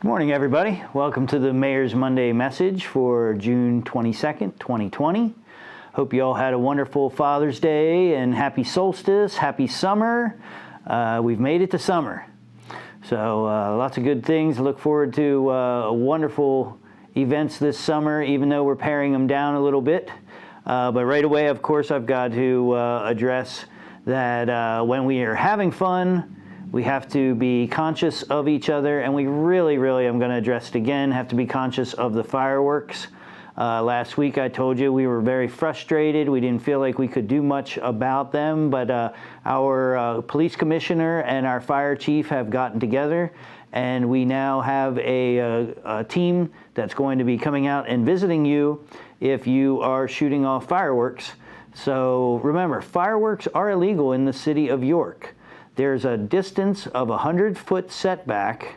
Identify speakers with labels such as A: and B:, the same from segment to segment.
A: Good morning, everybody. Welcome to the Mayor's Monday message for June 22nd, 2020. Hope you all had a wonderful Father's Day and happy solstice, happy summer. We've made it to summer. So lots of good things. Look forward to wonderful events this summer, even though we're paring them down a little bit. But right away, of course, I've got to address that when we are having fun, we have to be conscious of each other, and we really, I'm going to address it again, have to be conscious of the fireworks. Last week I told you we were very frustrated. We didn't feel like we could do much about them, but our police commissioner and our fire chief have gotten together, and we now have a team that's going to be coming out and visiting you if you are shooting off fireworks. So remember, fireworks are illegal in the city of York. There's a distance of 100-foot setback,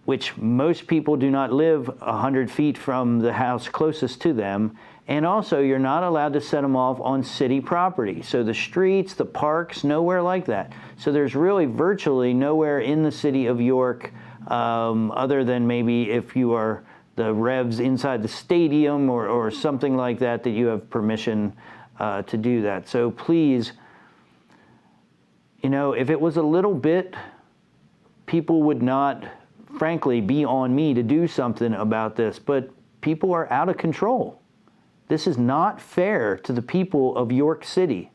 A: which most people do not live 100 feet from the house closest to them. And also, you're not allowed to set them off on city property. So the streets, the parks, nowhere like that. So there's really virtually nowhere in the city of York, other than maybe if you are the Revs inside the stadium or something like that, that you have permission to do that. So please, you know, if it was a little bit, people would not, frankly, be on me to do something about this, but people are out of control. This is not fair to the people of York City.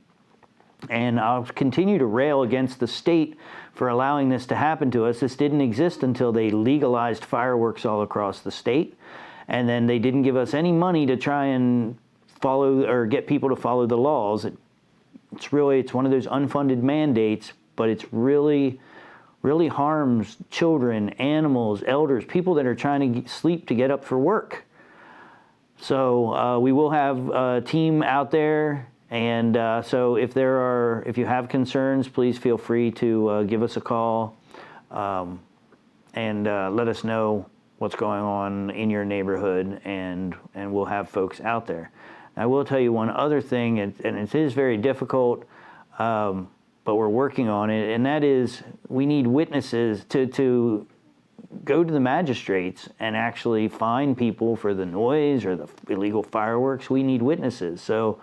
A: And I'll continue to rail against the state for allowing this to happen to us. This didn't exist until they legalized fireworks all across the state. And then they didn't give us any money to try and follow or get people to follow the laws. It's one of those unfunded mandates, but it's really harms children, animals, elders, people that are trying to sleep to get up for work. So we will have a team out there, and so if you have concerns, please feel free to give us a call and let us know what's going on in your neighborhood, and we'll have folks out there. I will tell you one other thing, and it is very difficult, but we're working on it, and that is we need witnesses to go to the magistrates and actually fine people for the noise or the illegal fireworks. We need witnesses. So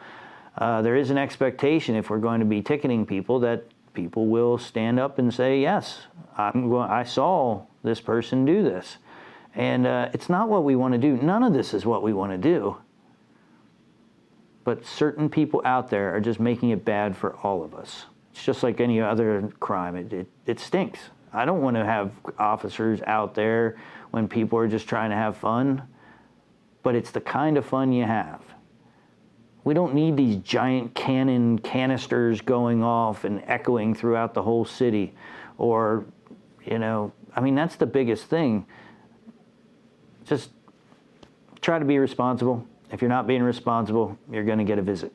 A: there is an expectation, if we're going to be ticketing people, that people will stand up and say, yes, I saw this person do this. And it's not what we want to do. None of this is what we want to do. But certain people out there are just making it bad for all of us. It's just like any other crime. It stinks. I don't want to have officers out there when people are just trying to have fun, but it's the kind of fun you have. We don't need these giant cannon canisters going off and echoing throughout the whole city. Or, you know, I mean, that's the biggest thing. Just try to be responsible. If you're not being responsible, you're going to get a visit.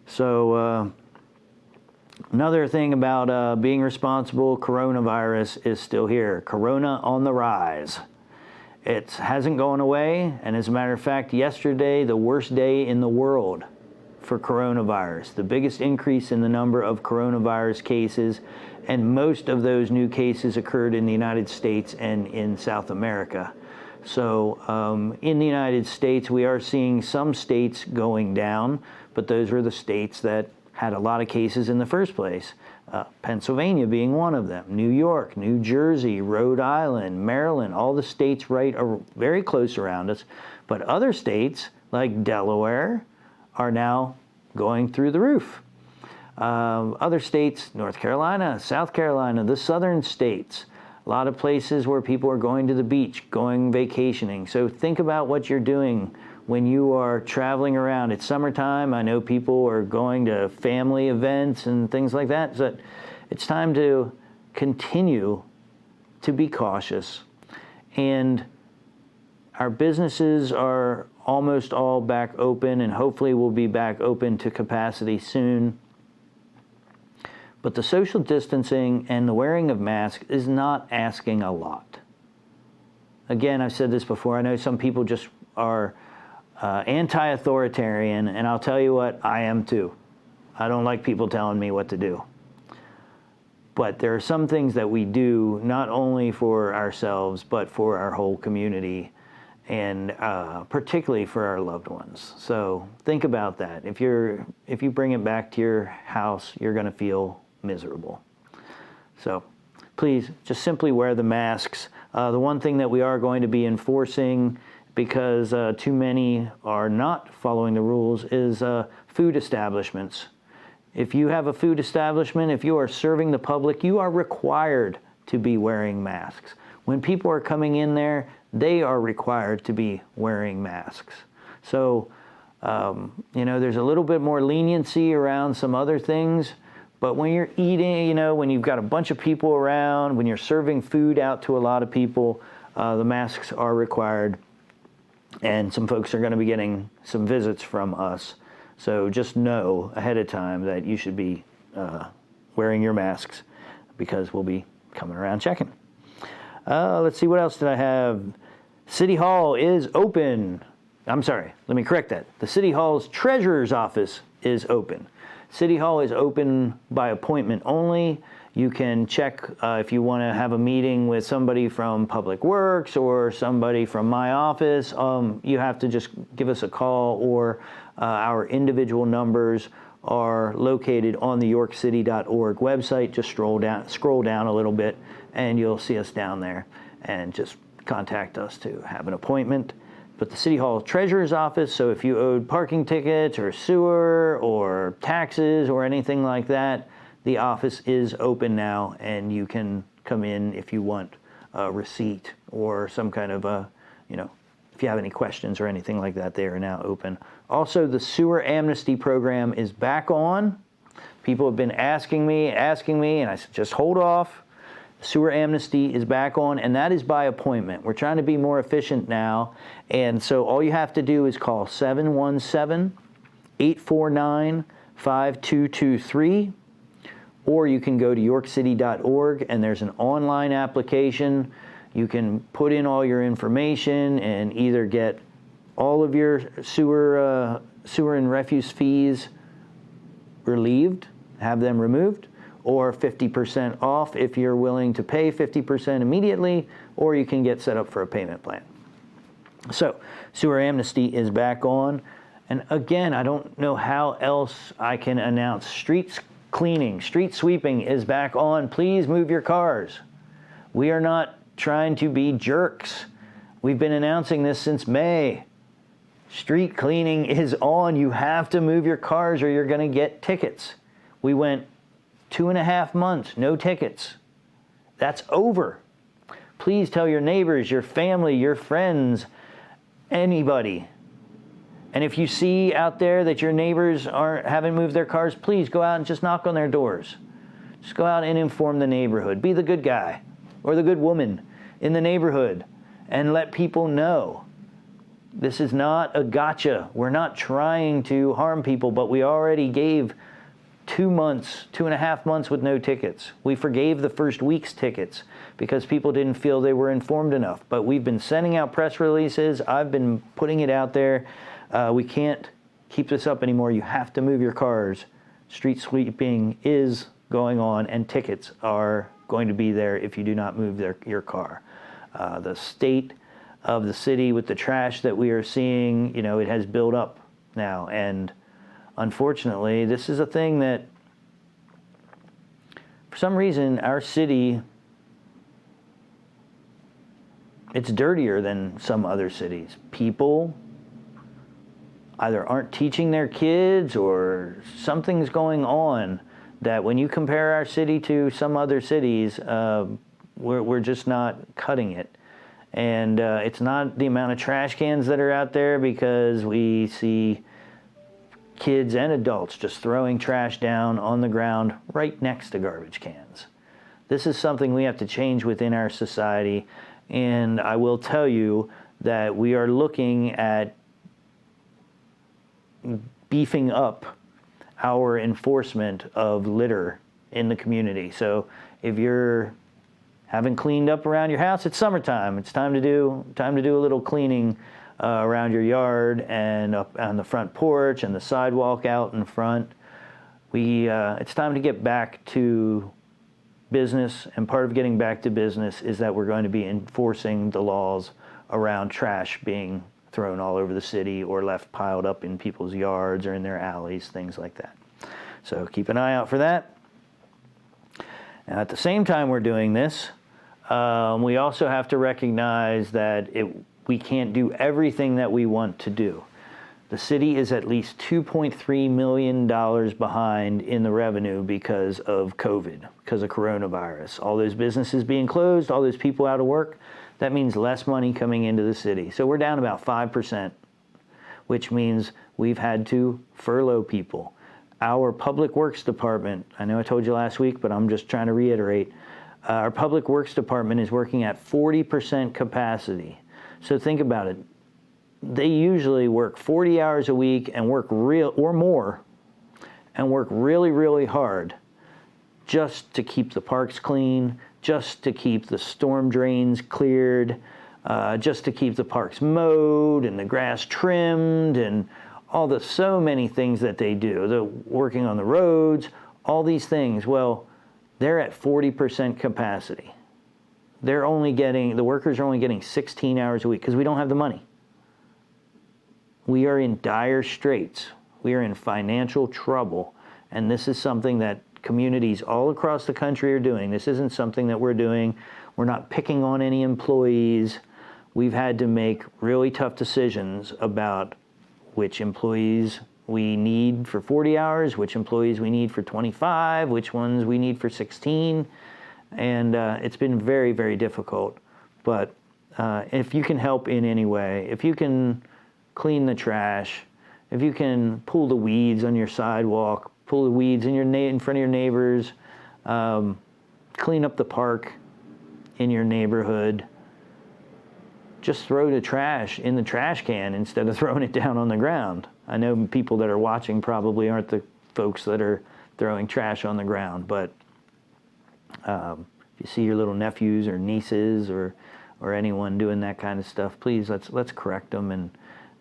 A: So another thing about being responsible, coronavirus is still here. Corona on the rise. It hasn't gone away, and as a matter of fact, yesterday, the worst day in the world for coronavirus. The biggest increase in the number of coronavirus cases, and most of those new cases occurred in the United States and in South America. So in the United States, we are seeing some states going down, but those were the states that had a lot of cases in the first place. Pennsylvania being one of them, New York, New Jersey, Rhode Island, Maryland, all the states right are very close around us. But other states like Delaware are now going through the roof. Other states, North Carolina, South Carolina, the southern states, a lot of places where people are going to the beach, going vacationing. So think about what you're doing when you are traveling around. It's summertime. I know people are going to family events and things like that. So it's time to continue to be cautious. And our businesses are almost all back open, and hopefully we'll be back open to capacity soon. But the social distancing and the wearing of masks is not asking a lot. Again, I've said this before. I know some people just are anti-authoritarian, and I'll tell you what, I am too. I don't like people telling me what to do. But there are some things that we do not only for ourselves, but for our whole community, and particularly for our loved ones. So think about that. If you bring it back to your house, you're going to feel miserable. So please just simply wear the masks. The one thing that we are going to be enforcing, because too many are not following the rules, is food establishments. If you have a food establishment, if you are serving the public, you are required to be wearing masks. When people are coming in there, they are required to be wearing masks. So, there's a little bit more leniency around some other things, but when you're eating, when you've got a bunch of people around, when you're serving food out to a lot of people, the masks are required, and some folks are going to be getting some visits from us. So just know ahead of time that you should be wearing your masks, because we'll be coming around checking. Let's see, what else did I have? City Hall is open. I'm sorry, let me correct that. The City Hall's treasurer's office is open. City Hall is open by appointment only. You can check if you want to have a meeting with somebody from Public Works or somebody from my office. You have to just give us a call, or our individual numbers are located on the yorkcity.org website. Just scroll down a little bit, and you'll see us down there, and just contact us to have an appointment. But the City Hall Treasurer's Office, so if you owed parking tickets or sewer or taxes or anything like that, the office is open now, and you can come in if you want a receipt or some kind of if you have any questions or anything like that, they are now open. Also, the sewer amnesty program is back on. People have been asking me, and I said, just hold off. Sewer amnesty is back on, and that is by appointment. We're trying to be more efficient now, and so all you have to do is call 717-849-5223, or you can go to yorkcity.org, and there's an online application. You can put in all your information and either get all of your sewer and refuse fees relieved, have them removed, or 50% off if you're willing to pay 50% immediately, or you can get set up for a payment plan. So, sewer amnesty is back on. And again, I don't know how else I can announce. Street cleaning, street sweeping is back on. Please move your cars. We are not trying to be jerks. We've been announcing this since May. Street cleaning is on. You have to move your cars or you're going to get tickets. We went 2.5 months, no tickets. That's over. Please tell your neighbors, your family, your friends, anybody. And if you see out there that your neighbors haven't moved their cars, please go out and just knock on their doors. Just go out and inform the neighborhood. Be the good guy or the good woman in the neighborhood and let people know. This is not a gotcha. We're not trying to harm people, but we already gave 2.5 months with no tickets. We forgave the first week's tickets because people didn't feel they were informed enough. But we've been sending out press releases. I've been putting it out there. We can't keep this up anymore. You have to move your cars. Street sweeping is going on, and tickets are going to be there if you do not move your car. The state of the city with the trash that we are seeing, it has built up now. And unfortunately, this is a thing that, for some reason, our city, it's dirtier than some other cities. People either aren't teaching their kids or something's going on that when you compare our city to some other cities, we're just not cutting it. And it's not the amount of trash cans that are out there, because we see kids and adults just throwing trash down on the ground right next to garbage cans. This is something we have to change within our society, and I will tell you that we are looking at beefing up our enforcement of litter in the community. So if you're haven't cleaned up around your house, it's summertime. It's time to do a little cleaning around your yard and up on the front porch and the sidewalk out in front. It's time to get back to business, and part of getting back to business is that we're going to be enforcing the laws around trash being thrown all over the city or left piled up in people's yards or in their alleys, things like that. So keep an eye out for that. Now, at the same time we're doing this, we also have to recognize that we can't do everything that we want to do. The city is at least $2.3 million behind in the revenue because of COVID, because of coronavirus. All those businesses being closed, all those people out of work, that means less money coming into the city. So we're down about 5%, which means we've had to furlough people. Our Public Works Department, I know I told you last week, but I'm just trying to reiterate, our Public Works Department is working at 40% capacity. So think about it. They usually work 40 hours a week and work really, really hard just to keep the parks clean, just to keep the storm drains cleared, just to keep the parks mowed and the grass trimmed and so many things that they do. They're working on the roads, all these things. Well, they're at 40% capacity. The workers are only getting 16 hours a week because we don't have the money. We are in dire straits. We are in financial trouble. And this is something that communities all across the country are doing. This isn't something that we're doing. We're not picking on any employees. We've had to make really tough decisions about which employees we need for 40 hours, which employees we need for 25, which ones we need for 16. And it's been very, very difficult. But if you can help in any way, if you can clean the trash, if you can pull the weeds on your sidewalk, pull the weeds in front of your neighbors, clean up the park in your neighborhood, just throw the trash in the trash can instead of throwing it down on the ground. I know people that are watching probably aren't the folks that are throwing trash on the ground, but if you see your little nephews or nieces or anyone doing that kind of stuff, please let's correct them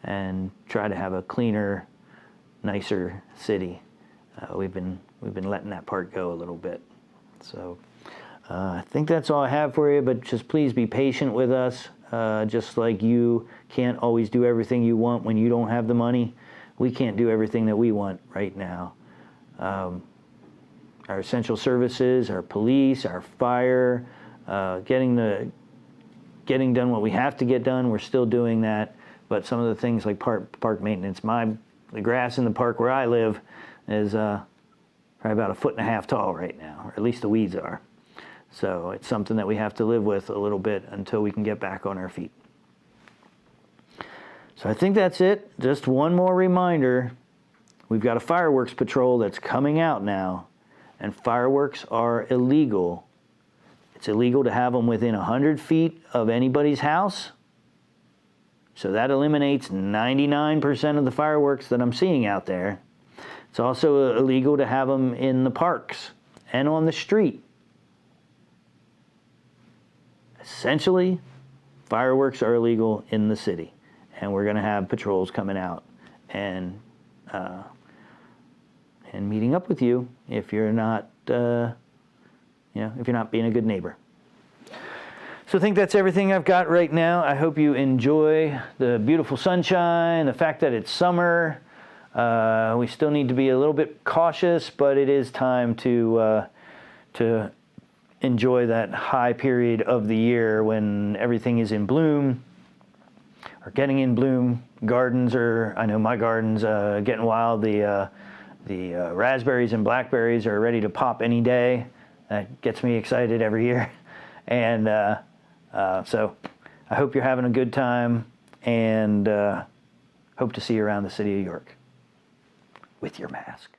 A: and try to have a cleaner, nicer city. We've been letting that part go a little bit. So I think that's all I have for you, but just please be patient with us. Just like you can't always do everything you want when you don't have the money, we can't do everything that we want right now. Our essential services, our police, our fire, getting done what we have to get done, we're still doing that. But some of the things like park maintenance, the grass in the park where I live is probably about 1.5 feet tall right now, or at least the weeds are. So it's something that we have to live with a little bit until we can get back on our feet. So I think that's it. Just one more reminder. We've got a fireworks patrol that's coming out now, and fireworks are illegal. It's illegal to have them within 100 feet of anybody's house. So that eliminates 99% of the fireworks that I'm seeing out there. It's also illegal to have them in the parks and on the street. Essentially, fireworks are illegal in the city, and we're going to have patrols coming out and meeting up with you if you're not, if you're not being a good neighbor. So I think that's everything I've got right now. I hope you enjoy the beautiful sunshine, the fact that it's summer. We still need to be a little bit cautious, but it is time to enjoy that high period of the year when everything is in bloom or getting in bloom. Gardens I know my garden's getting wild. The raspberries and blackberries are ready to pop any day. That gets me excited every year. And so I hope you're having a good time, and hope to see you around the city of York with your mask.